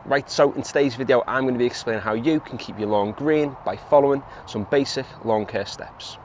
Right, so in today's video, I'm going to be explaining how you can keep your lawn green by following some basic lawn care steps.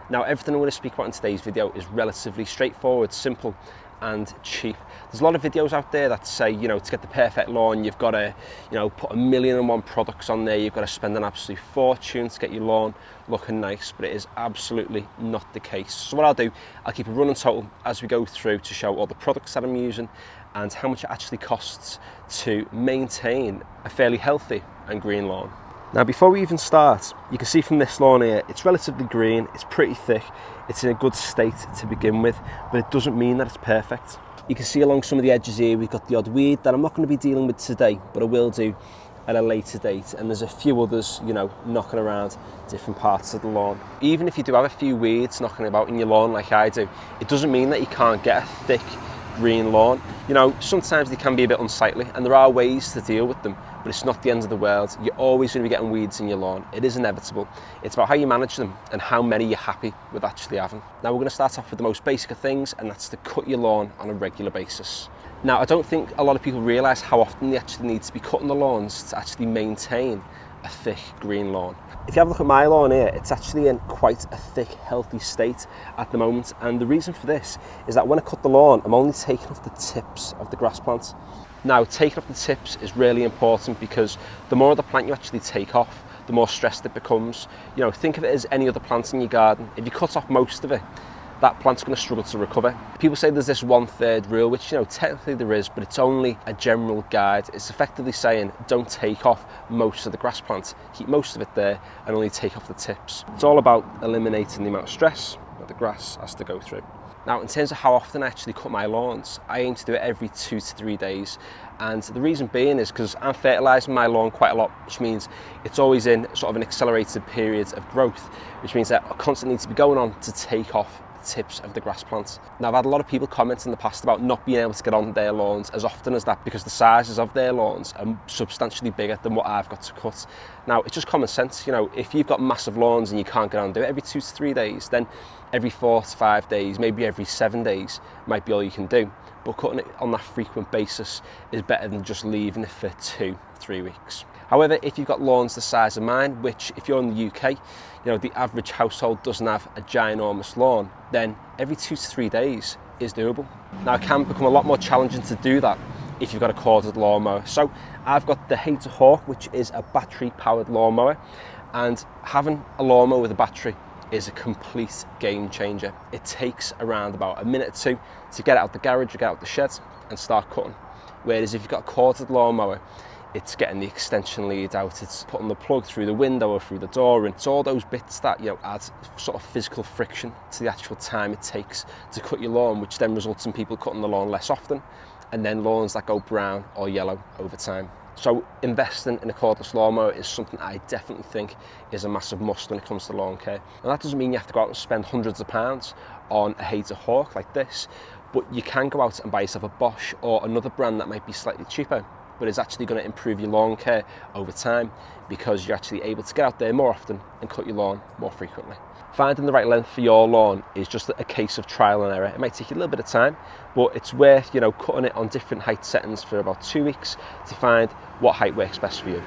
Now, everything I'm going to speak about in today's video is relatively straightforward, simple and cheap. There's a lot of videos out there that say, to get the perfect lawn, you've got to, put 1,000,001 products on there. You've got to spend an absolute fortune to get your lawn looking nice, but it is absolutely not the case. So what I'll do, I'll keep a running total as we go through to show all the products that I'm using and how much it actually costs to maintain a fairly healthy and green lawn. Now, before we even start, you can see from this lawn here, it's relatively green, it's pretty thick, it's in a good state to begin with, but it doesn't mean that it's perfect. You can see along some of the edges here, we've got the odd weed that I'm not going to be dealing with today, but I will do at a later date, and there's a few others, knocking around different parts of the lawn. Even if you do have a few weeds knocking about in your lawn like I do, it doesn't mean that you can't get a thick green lawn. Sometimes they can be a bit unsightly, and there are ways to deal with them, but it's not the end of the world. You're always going to be getting weeds in your lawn. It is inevitable. It's about how you manage them and how many you're happy with actually having. Now, we're going to start off with the most basic of things, and that's to cut your lawn on a regular basis. Now, I don't think a lot of people realise how often they actually need to be cutting the lawns to actually maintain a thick green lawn. If you have a look at my lawn here, it's actually in quite a thick, healthy state at the moment, and the reason for this is that when I cut the lawn, I'm only taking off the tips of the grass plants. Now, taking off the tips is really important because the more of the plant you actually take off, the more stressed it becomes. Think of it as any other plant in your garden. If you cut off most of it, that plant's going to struggle to recover. People say there's this 1/3 rule, which technically there is, but it's only a general guide. It's effectively saying don't take off most of the grass plant, keep most of it there and only take off the tips. It's all about eliminating the amount of stress that the grass has to go through. Now, in terms of how often I actually cut my lawns, I aim to do it every 2 to 3 days. And the reason being is because I'm fertilising my lawn quite a lot, which means it's always in sort of an accelerated period of growth, which means that I constantly need to be going on to take off tips of the grass plants. Now, I've had a lot of people comment in the past about not being able to get on their lawns as often as that because the sizes of their lawns are substantially bigger than what I've got to cut. Now, it's just common sense. If you've got massive lawns and you can't get on and do it every 2 to 3 days, then every 4 to 5 days, maybe every 7 days might be all you can do. But cutting it on that frequent basis is better than just leaving it for 2-3 weeks. However, if you've got lawns the size of mine, which if you're in the UK, the average household doesn't have a ginormous lawn, then every 2 to 3 days is doable. Now, it can become a lot more challenging to do that if you've got a corded lawnmower. So I've got the Hater Hawk, which is a battery powered lawnmower, and having a lawnmower with a battery is a complete game changer. It takes around about a minute or two to get out the garage or get out the shed and start cutting. Whereas if you've got a corded lawnmower, it's getting the extension lead out, it's putting the plug through the window or through the door, and it's all those bits that add sort of physical friction to the actual time it takes to cut your lawn, which then results in people cutting the lawn less often, and then lawns that go brown or yellow over time. So investing in a cordless lawnmower is something I definitely think is a massive must when it comes to lawn care. And that doesn't mean you have to go out and spend hundreds of pounds on a Hater Hawk like this, but you can go out and buy yourself a Bosch or another brand that might be slightly cheaper, but it's actually going to improve your lawn care over time because you're actually able to get out there more often and cut your lawn more frequently. Finding the right length for your lawn is just a case of trial and error. It might take you a little bit of time, but it's worth cutting it on different height settings for about 2 weeks to find what height works best for you.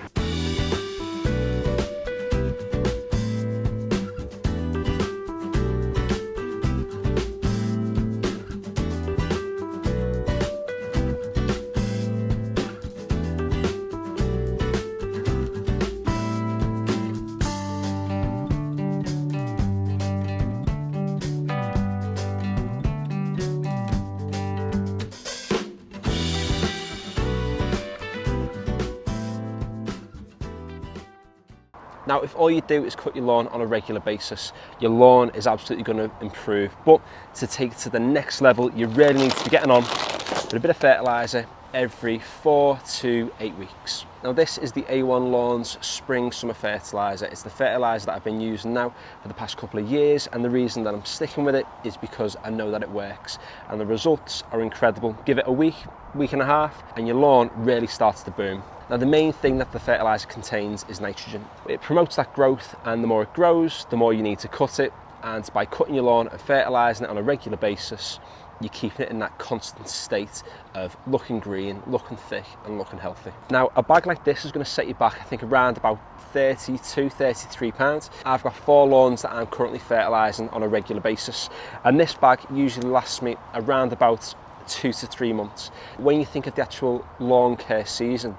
Now, if all you do is cut your lawn on a regular basis, your lawn is absolutely going to improve. But to take it to the next level, you really need to be getting on with a bit of fertilizer every 4 to 8 weeks. Now this is the A1 Lawns Spring Summer Fertilizer. It's the fertilizer that I've been using now for the past couple of years, and the reason that I'm sticking with it is because I know that it works and the results are incredible. Give it a week and a half and your lawn really starts to boom. Now the main thing that the fertilizer contains is nitrogen. It promotes that growth, and the more it grows, the more you need to cut it, and by cutting your lawn and fertilizing it on a regular basis, you're keeping it in that constant state of looking green, looking thick and looking healthy. Now a bag like this is going to set you back, I think, around about £32-33. I've got 4 lawns that I'm currently fertilising on a regular basis, and this bag usually lasts me around about 2 to 3 months. When you think of the actual lawn care season,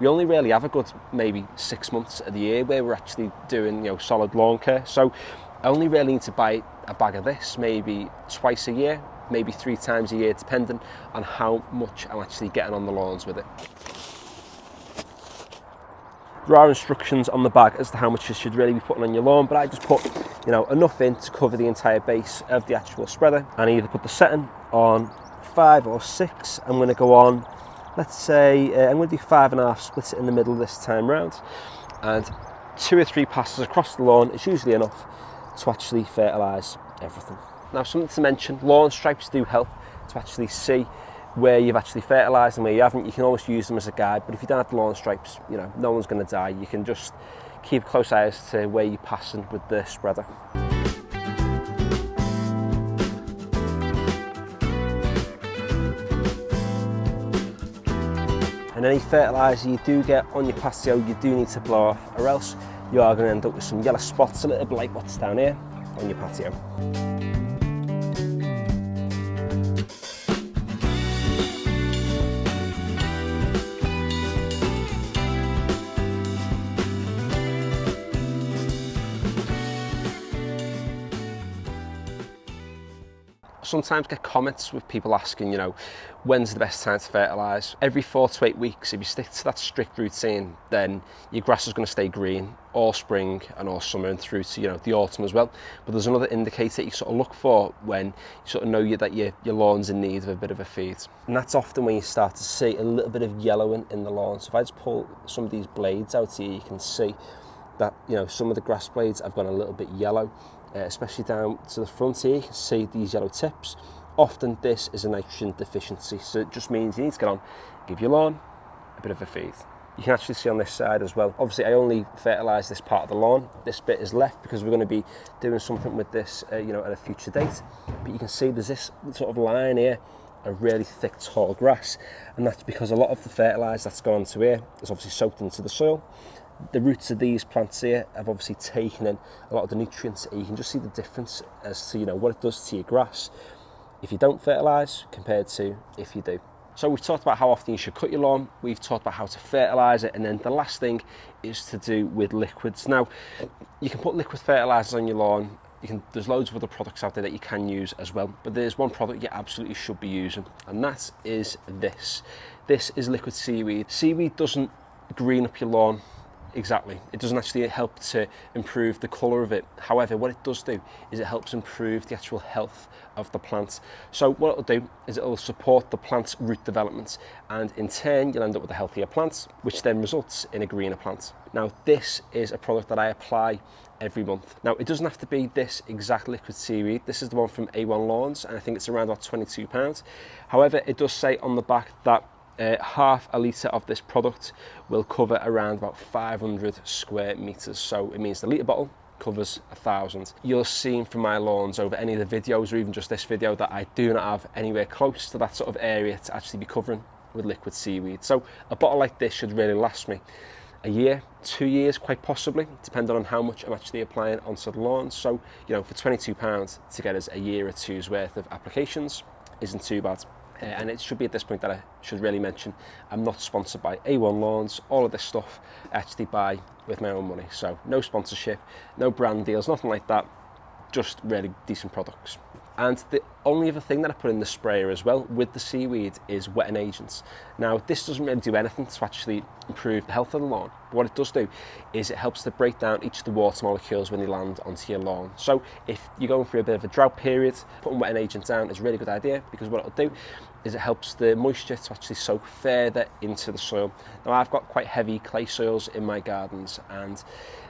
we only really have a good maybe 6 months of the year where we're actually doing, you know, solid lawn care. So I only really need to buy a bag of this maybe twice a year, maybe 3 times a year, depending on how much I'm actually getting on the lawns with it. There are instructions on the bag as to how much you should really be putting on your lawn, but I just put, you know, enough in to cover the entire base of the actual spreader. And I either put the setting on 5 or 6. I'm going to go on, let's say, I'm going to do 5.5, split it in the middle this time round, and 2 or 3 passes across the lawn is usually enough to actually fertilise everything. Now something to mention, lawn stripes do help to actually see where you've actually fertilised and where you haven't. You can always use them as a guide, but if you don't have the lawn stripes, you know, no one's going to die. You can just keep a close eye as to where you're passing with the spreader. And any fertiliser you do get on your patio, you do need to blow off, or else you are going to end up with some yellow spots, a little bit like what's down here on your patio. Sometimes get comments with people asking, you know, when's the best time to fertilise? Every 4 to 8 weeks. If you stick to that strict routine, then your grass is going to stay green all spring and all summer and through to, you know, the autumn as well. But there's another indicator you sort of look for when you sort of know that your lawn's in need of a bit of a feed. And that's often when you start to see a little bit of yellowing in the lawn. So if I just pull some of these blades out here, you can see that, you know, some of the grass blades have gone a little bit yellow. Especially down to the front here, you can see these yellow tips. Often this is a nitrogen deficiency, so it just means you need to get on, give your lawn a bit of a feed. You can actually see on this side as well. Obviously I only fertilise this part of the lawn. This bit is left because we're going to be doing something with this you know, at a future date. But you can see there's this sort of line here of really thick tall grass, and that's because a lot of the fertiliser that's gone into here is obviously soaked into the soil. The roots of these plants here have obviously taken in a lot of the nutrients, and you can just see the difference as to, you know, what it does to your grass if you don't fertilise compared to if you do. So we've talked about how often you should cut your lawn, we've talked about how to fertilise it, and then the last thing is to do with liquids. Now, you can put liquid fertilisers on your lawn. There's loads of other products out there that you can use as well, but there's one product you absolutely should be using, and that is this. This is liquid seaweed. Seaweed doesn't green up your lawn. Exactly. It doesn't actually help to improve the colour of it. However, what it does do is it helps improve the actual health of the plant. So what it'll do is it'll support the plant's root development, and in turn you'll end up with a healthier plant, which then results in a greener plant. Now this is a product that I apply every month. Now it doesn't have to be this exact liquid seaweed. This is the one from A1 Lawns, and I think it's around about £22. However, it does say on the back that half a litre of this product will cover around about 500 square metres. So it means the litre bottle covers 1,000. You'll see from my lawns over any of the videos, or even just this video, that I do not have anywhere close to that sort of area to actually be covering with liquid seaweed. So a bottle like this should really last me a year, 2 years, quite possibly, depending on how much I'm actually applying onto the lawns. So, you know, for £22 to get us a year or two's worth of applications isn't too bad. And it should be at this point that I should really mention, I'm not sponsored by A1 Lawns. All of this stuff I actually buy with my own money. So no sponsorship, no brand deals, nothing like that. Just really decent products. And the only other thing that I put in the sprayer as well with the seaweed is wetting agents. Now, this doesn't really do anything to actually improve the health of the lawn. But what it does do is it helps to break down each of the water molecules when they land onto your lawn. So if you're going through a bit of a drought period, putting wetting agent down is a really good idea, because what it'll do is it helps the moisture to actually soak further into the soil. Now, I've got quite heavy clay soils in my gardens, and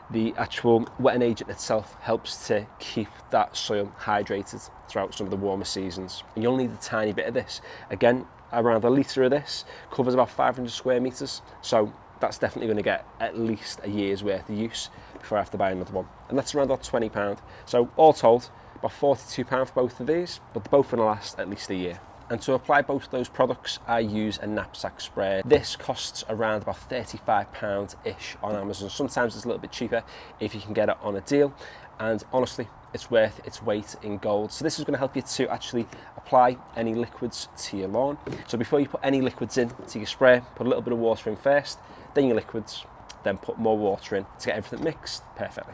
the actual wetting agent itself helps to keep that soil hydrated throughout some of the warmer seasons. And you'll need a tiny bit of this. Again, around a litre of this covers about 500 square metres, so that's definitely going to get at least a year's worth of use before I have to buy another one. And that's around about £20. So all told, about £42 for both of these, but they're both going to last at least a year. And to apply both of those products, I use a knapsack sprayer. This costs around about £35-ish on Amazon. Sometimes it's a little bit cheaper if you can get it on a deal. And honestly, it's worth its weight in gold. So this is going to help you to actually apply any liquids to your lawn. So before you put any liquids in to your sprayer, put a little bit of water in first, then your liquids, then put more water in to get everything mixed perfectly.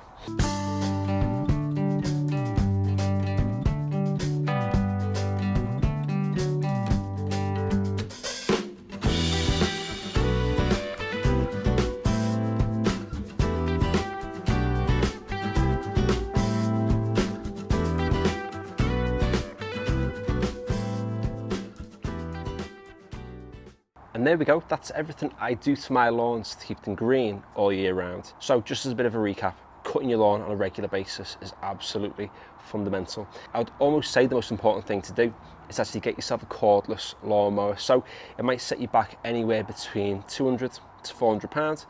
And there we go, that's everything I do to my lawns to keep them green all year round. So just as a bit of a recap, cutting your lawn on a regular basis is absolutely fundamental. I would almost say the most important thing to do is actually get yourself a cordless lawnmower. So it might set you back anywhere between £200 to £400,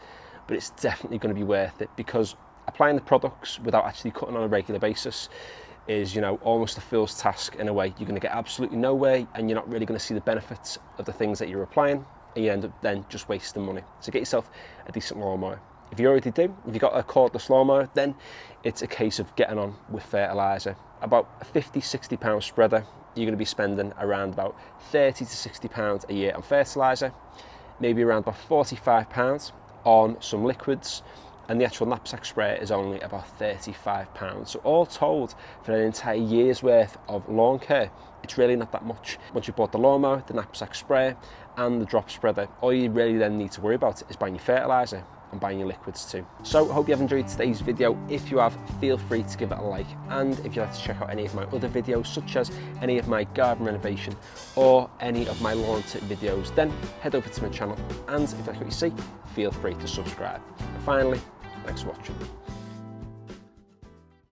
but it's definitely going to be worth it, because applying the products without actually cutting on a regular basis is, you know, almost a fool's task in a way. You're going to get absolutely nowhere, and you're not really going to see the benefits of the things that you're applying, and you end up then just wasting money. So get yourself a decent lawnmower. If you already do, if you've got a cordless lawnmower, then it's a case of getting on with fertilizer. About a £50-60 spreader, you're going to be spending around about £30 to £60 a year on fertilizer, maybe around about £45 on some liquids, and the actual knapsack sprayer is only about £35. So all told, for an entire year's worth of lawn care, it's really not that much. Once you've bought the lawnmower, the knapsack sprayer, and the drop spreader, all you really then need to worry about is buying your fertilizer and buying your liquids too. So I hope you have enjoyed today's video. If you have, feel free to give it a like, and if you'd like to check out any of my other videos, such as any of my garden renovation or any of my lawn tip videos, then head over to my channel, and if you like what you see, feel free to subscribe. And finally, thanks for watching.